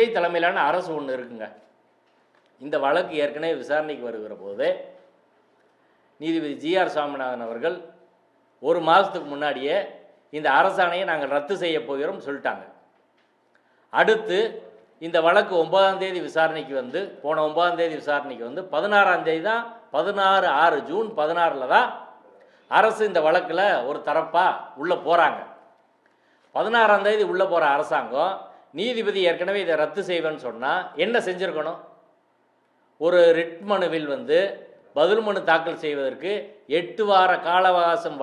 விஜய் தலைமையிலான அரசு ஒன்று இருக்குங்க. இந்த வழக்கு ஏற்கனவே விசாரணைக்கு வருகிற போது நீதிபதி ஜிஆர் சாமிநாதன் அவர்கள் ஒரு மாதத்துக்கு முன்னாடியே இந்த அரசாணையை நாங்கள் ரத்து செய்ய போகிறோம் சொல்லிட்டாங்க. அடுத்து இந்த வழக்கு 9ஆம் தேதி விசாரணைக்கு வந்து போன 9ஆம் தேதி விசாரணைக்கு வந்து 16ஆம் தேதி தான் 16 ஜூன் 16 தான் அரசு இந்த வழக்கில் ஒரு தரப்பாக உள்ளே போகிறாங்க. 16ஆம் தேதி உள்ளே போகிற அரசாங்கம் நீதிபதி ஏற்கனவே இதை ரத்து செய்வேன்னு சொன்னால் என்ன செஞ்சுருக்கணும்? ஒரு ரிட் மனுவில் வந்து பதில் மனு தாக்கல் செய்வதற்கு 8 வார கால அவகாசம்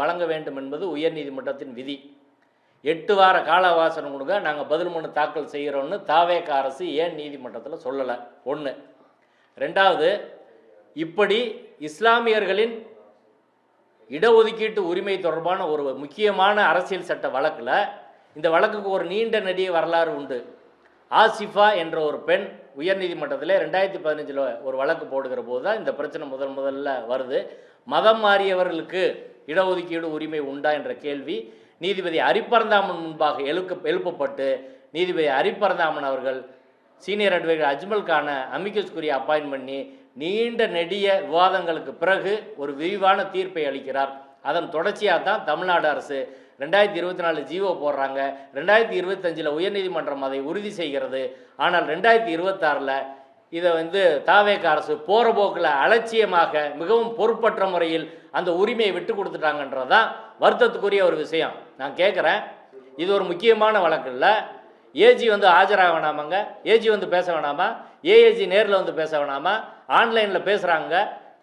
வழங்க வேண்டும் என்பது உயர்நீதிமன்றத்தின் விதி. 8 வார கால அவகாசம் கொடுங்க, நாங்கள் பதில் மனு தாக்கல் செய்கிறோன்னு தாவேக அரசு ஏன் நீதிமன்றத்தில் சொல்லலை? ஒன்று. ரெண்டாவது, இப்படி இஸ்லாமியர்களின் இடஒதுக்கீட்டு உரிமை தொடர்பான ஒரு முக்கியமான அரசியல் சட்ட வழக்கில் இந்த வழக்குக்கு ஒரு நீண்ட நெடிய வரலாறு உண்டு. ஆசிஃபா என்ற ஒரு பெண் உயர்நீதிமன்றத்தில் 2015 ஒரு வழக்கு போடுகிற போது தான் இந்த பிரச்சனை முதல்ல வருது. மதம் மாறியவர்களுக்கு இடஒதுக்கீடு உரிமை உண்டா என்ற கேள்வி நீதிபதி அரிப்பரந்தாமன் முன்பாக எழுப்பப்பட்டு நீதிபதி அரிப்பரந்தாமன் அவர்கள் சீனியர் அட்வொகேட் அஜ்மல் கானை அமிக்கஸ் குறியை அப்பாயின்ட் பண்ணி நீண்ட நெடிய விவாதங்களுக்கு பிறகு ஒரு விரிவான தீர்ப்பை அளிக்கிறார். அதன் தொடர்ச்சியாக தான் தமிழ்நாடு அரசு 2024 ஜிஓ போடுறாங்க. 2025 உயர்நீதிமன்றம் அதை உறுதி செய்கிறது. ஆனால் 2026 இதை வந்து தாவேக அரசு போகிற போக்கில் அலட்சியமாக மிகவும் பொறுப்பற்ற முறையில் அந்த உரிமையை விட்டு கொடுத்துட்டாங்கன்றதான் வருத்தத்துக்குரிய ஒரு விஷயம். நான் கேட்குறேன், இது ஒரு முக்கியமான வழக்கு இல்லை. ஏஜி வந்து ஆஜராக வேணாமாங்க? ஏஜி வந்து பேச வேணாமா? ஏஏஜி நேரில் வந்து பேச வேணாமா? ஆன்லைனில் பேசுகிறாங்க.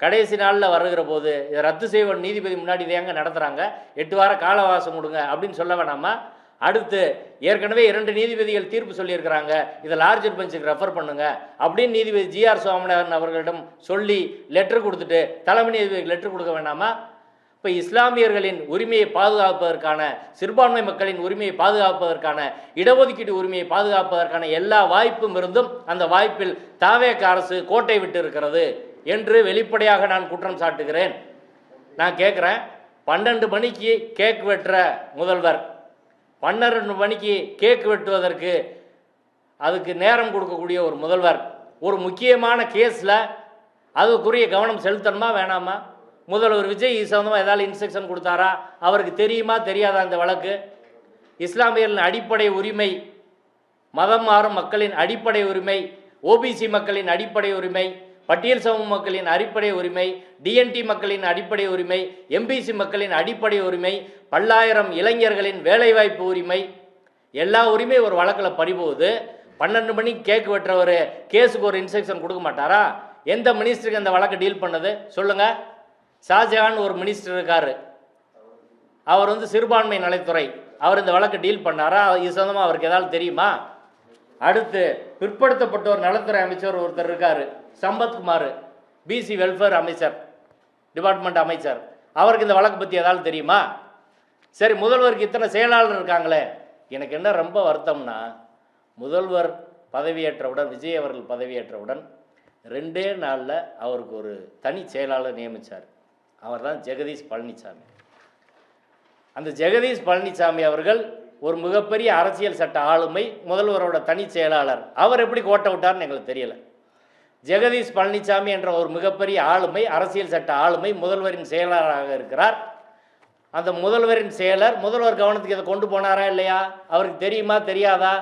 கடைசி நாளில் வருகிற போது இதை ரத்து செய்வ நீதிபதி முன்னாடி இதையாங்க நடத்துகிறாங்க, 8 வார கால அவகாசம் கொடுங்க அப்படின்னு சொல்ல வேணாமா? அடுத்து ஏற்கனவே 2 நீதிபதிகள் தீர்ப்பு சொல்லியிருக்கிறாங்க, இதை லார்ஜர் பெஞ்சுக்கு ரெஃபர் பண்ணுங்க அப்படின்னு நீதிபதி ஜிஆர் சுவாமிநாதன் அவர்களிடம் சொல்லி லெட்டர் கொடுத்துட்டு தலைமை நீதிபதிக்கு லெட்டர் கொடுக்க வேணாமா? இப்போ இஸ்லாமியர்களின் உரிமையை பாதுகாப்பதற்கான, சிறுபான்மை மக்களின் உரிமையை பாதுகாப்பதற்கான, இடஒதுக்கீட்டு உரிமையை பாதுகாப்பதற்கான எல்லா வாய்ப்பும் இருந்தும் அந்த வாய்ப்பில் தாவேக அரசு கோட்டை விட்டு இருக்கிறது என்று வெளிப்படையாக நான் குற்றம் சாட்டுகிறேன். நான் கேட்குறேன், 12 மணிக்கு கேக் வெட்டுற முதல்வர் 12 மணிக்கு கேக் வெட்டுவதற்கு அதுக்கு நேரம் கொடுக்கக்கூடிய ஒரு முதல்வர் ஒரு முக்கியமான கேஸில் அதுக்குரிய கவனம் செலுத்தணுமா வேணாமா? முதல்வர் விஜய் சம்பந்தமாக ஏதாவது இன்ஸ்ட்ரக்ஷன் கொடுத்தாரா? அவருக்கு தெரியுமா தெரியாதா இந்த வழக்கு? இஸ்லாமியர்களின் அடிப்படை உரிமை, மதம் மாறும் மக்களின் அடிப்படை உரிமை, ஓபிசி மக்களின் அடிப்படை உரிமை, பட்டியல் சமூக மக்களின் அடிப்படை உரிமை, டிஎன்டி மக்களின் அடிப்படை உரிமை, எம்பிசி மக்களின் அடிப்படை உரிமை, பல்லாயிரம் இளைஞர்களின் வேலைவாய்ப்பு உரிமை, எல்லா உரிமையும் ஒரு வழக்கில் பறிபோகுது. 12 மணிக்கு கேக் வெட்டுறவர் கேஸுக்கு ஒரு இன்ஸ்ட்ரக்ஷன் கொடுக்க மாட்டாரா? எந்த மினிஸ்டருக்கு அந்த வழக்கை டீல் பண்ணது சொல்லுங்க? ஷாஜஹான் ஒரு மினிஸ்டர் இருக்கார், அவர் வந்து சிறுபான்மை நலத்துறை, அவர் இந்த வழக்கை டீல் பண்ணாரா? இது சொந்தமாக அவருக்கு ஏதாவது தெரியுமா? அடுத்து பிற்படுத்தப்பட்டோர் நலத்துறை அமைச்சர் ஒருத்தர் இருக்கார், சம்பத்குமார், பிசி வெல்ஃபேர் அமைச்சர், டிபார்ட்மெண்ட் அமைச்சர், அவருக்கு இந்த வழக்கு பற்றி ஏதாவது தெரியுமா? சரி, முதல்வருக்கு இத்தனை செயலாளர் இருக்காங்களே. எனக்கு என்ன ரொம்ப வருத்தம்னா, முதல்வர் பதவியேற்றவுடன், விஜய் அவர்கள் பதவியேற்றவுடன் 2 நாளில் அவருக்கு ஒரு தனி செயலாளர் நியமித்தார். அவர் தான் ஜெகதீஷ் பழனிசாமி. அந்த ஜெகதீஷ் பழனிசாமி அவர்கள் ஒரு மிகப்பெரிய அரசியல் சட்ட ஆளுமை, முதல்வரோட தனி செயலாளர். அவர் எப்படி கோட்டை விட்டார்னு எங்களுக்கு தெரியல. ஜெகதீஷ் பழனிசாமி என்ற ஒரு மிகப்பெரிய ஆளுமை, அரசியல் சட்ட ஆளுமை, முதல்வரின் செயலாளராக இருக்கிறார். அந்த முதல்வரின் செயலர் முதல்வர் கவனத்துக்கு இதை கொண்டு போனாரா இல்லையா? அவருக்கு தெரியுமா தெரியாதா?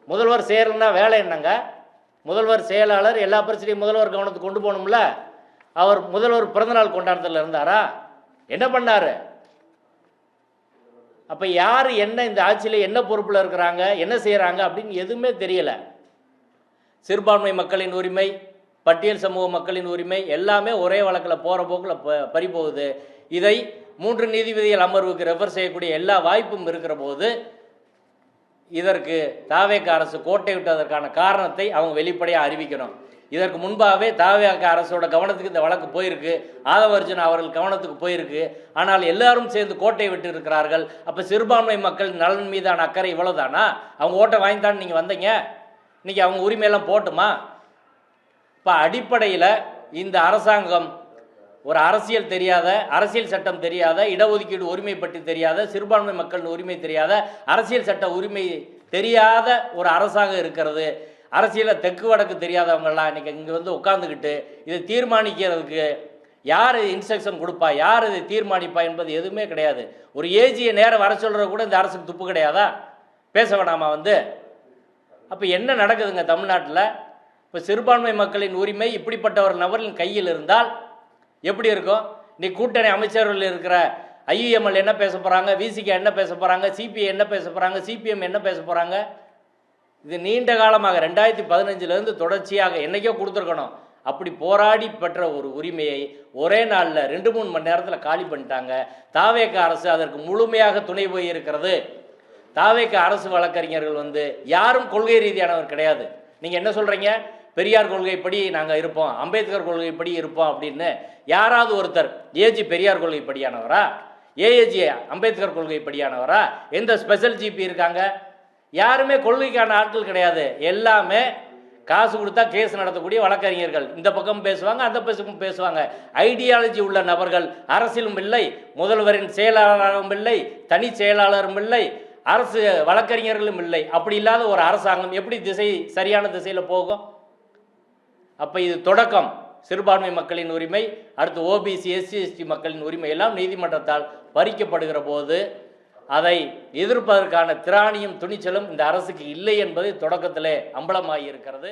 முதல்வர் செயலர்னா வேலை என்னங்க? முதல்வர் செயலாளர் எல்லா பிரச்சனையும் முதல்வர் கவனத்துக்கு கொண்டு போகணும்ல. அவர் முதல்வர் பிறந்தநாள் கொண்டாட்டத்தில் இருந்தாரா? என்ன பண்ணார்? அப்போ யார் என்ன இந்த ஆட்சியில் என்ன பொறுப்பில் இருக்கிறாங்க, என்ன செய்கிறாங்க அப்படின்னு எதுவுமே தெரியலை. சிறுபான்மை மக்களின் உரிமை, பட்டியல் சமூக மக்களின் உரிமை எல்லாமே ஒரே வழக்கில் போகிற போக்கில் பறிபோகுது. இதை 3 நீதிபதிகள் அமர்வுக்கு ரெஃபர் செய்யக்கூடிய எல்லா வாய்ப்பும் இருக்கிற போது இதற்கு தாவேக அரசு கோட்டை விட்டதற்கான காரணத்தை அவங்க வெளிப்படையாக அறிவிக்கணும். இதற்கு முன்பாகவே தாவேக அரசோட கவனத்துக்கு இந்த வழக்கு போயிருக்கு, ஆதவ அர்ஜுனா அவர்கள் கவனத்துக்கு போயிருக்கு. ஆனால் எல்லாரும் சேர்ந்து கோட்டை விட்டு இருக்கிறார்கள். அப்போ சிறுபான்மை மக்கள் நலன் மீதான அக்கறை இவ்வளவுதானா? அவங்க ஓட்டை வாங்கித்தான்னு நீங்கள் வந்தீங்க, இன்னைக்கு அவங்க உரிமையெல்லாம் போட்டுமா? இப்போ அடிப்படையில் இந்த அரசாங்கம் ஒரு அரசியல் தெரியாத, அரசியல் சட்டம் தெரியாத, இடஒதுக்கீடு உரிமை பற்றி தெரியாத, சிறுபான்மை மக்கள் உரிமை தெரியாத, அரசியல் சட்ட உரிமை தெரியாத ஒரு அரசாக இருக்கிறது. அரசியலில் தெற்கு வடக்கு தெரியாதவங்கெல்லாம் இன்றைக்கி இங்கே வந்து உட்காந்துக்கிட்டு இதை தீர்மானிக்கிறதுக்கு யார் இன்ஸ்ட்ரக்ஷன் கொடுப்பா, யார் இதை தீர்மானிப்பா என்பது எதுவுமே கிடையாது. ஒரு ஏஜியை நேரம் வர சொல்கிற கூட இந்த அரசுக்கு துப்பு கிடையாதா? பேச வேணாமா வந்து? அப்போ என்ன நடக்குதுங்க தமிழ்நாட்டில்? இப்போ சிறுபான்மை மக்களின் உரிமை இப்படிப்பட்ட ஒரு நபரின் கையில் இருந்தால் எப்படி இருக்கும்? இன்னைக்கு கூட்டணி அமைச்சர்கள் இருக்கிற ஐயுஎம்எல் என்ன பேச போகிறாங்க, விசிகே என்ன பேச போகிறாங்க, சிபிஐ என்ன பேச போகிறாங்க, சிபிஎம் என்ன பேச போகிறாங்க? இது நீண்ட காலமாக 2015 தொடர்ச்சியாக என்றைக்கோ கொடுத்துருக்கணும். அப்படி போராடி பெற்ற ஒரு உரிமையை ஒரே நாளில் 2-3 மணி நேரத்தில் காலி பண்ணிட்டாங்க. தாவேக அரசு அதற்கு முழுமையாக துணை போய் இருக்கிறது. தாவேக அரசு வழக்கறிஞர்கள் வந்து யாரும் கொள்கை ரீதியானவர் கிடையாது. நீங்கள் என்ன சொல்கிறீங்க? பெரியார் கொள்கைப்படி நாங்கள் இருப்போம், அம்பேத்கர் கொள்கைப்படி இருப்போம் அப்படின்னு யாராவது ஒருத்தர் ஏஜி பெரியார் கொள்கைப்படியானவரா, ஏஏஜி அம்பேத்கர் கொள்கைப்படியானவரா, எந்த ஸ்பெஷல் ஜிபி இருக்காங்க? யாருமே கொள்கைக்கான ஆட்கள் கிடையாது. எல்லாமே காசு கொடுத்தா கேஸ் நடத்தக்கூடிய வழக்கறிஞர்கள். இந்த பக்கம் பேசுவாங்க, அந்த பக்கம் பேசுவாங்க. ஐடியாலஜி உள்ள நபர்கள் அரசியலும் இல்லை, முதல்வரின் செயலாளரும் இல்லை, தனி செயலாளரும் இல்லை, அரசு வழக்கறிஞர்களும் இல்லை. அப்படி இல்லாத ஒரு அரசாங்கம் எப்படி சரியான திசையில் போகும்? அப்போ இது தொடக்கம். சிறுபான்மை மக்களின் உரிமை, அடுத்து ஓபிசி எஸ்சி எஸ்டி மக்களின் உரிமை எல்லாம் நீதிமன்றத்தால் பறிக்கப்படுகிற போது அதை எதிர்ப்பதற்கான திராணியும் துணிச்சலும் இந்த அரசுக்கு இல்லை என்பது தொடக்கத்திலே அம்பலமாகி இருக்கிறது.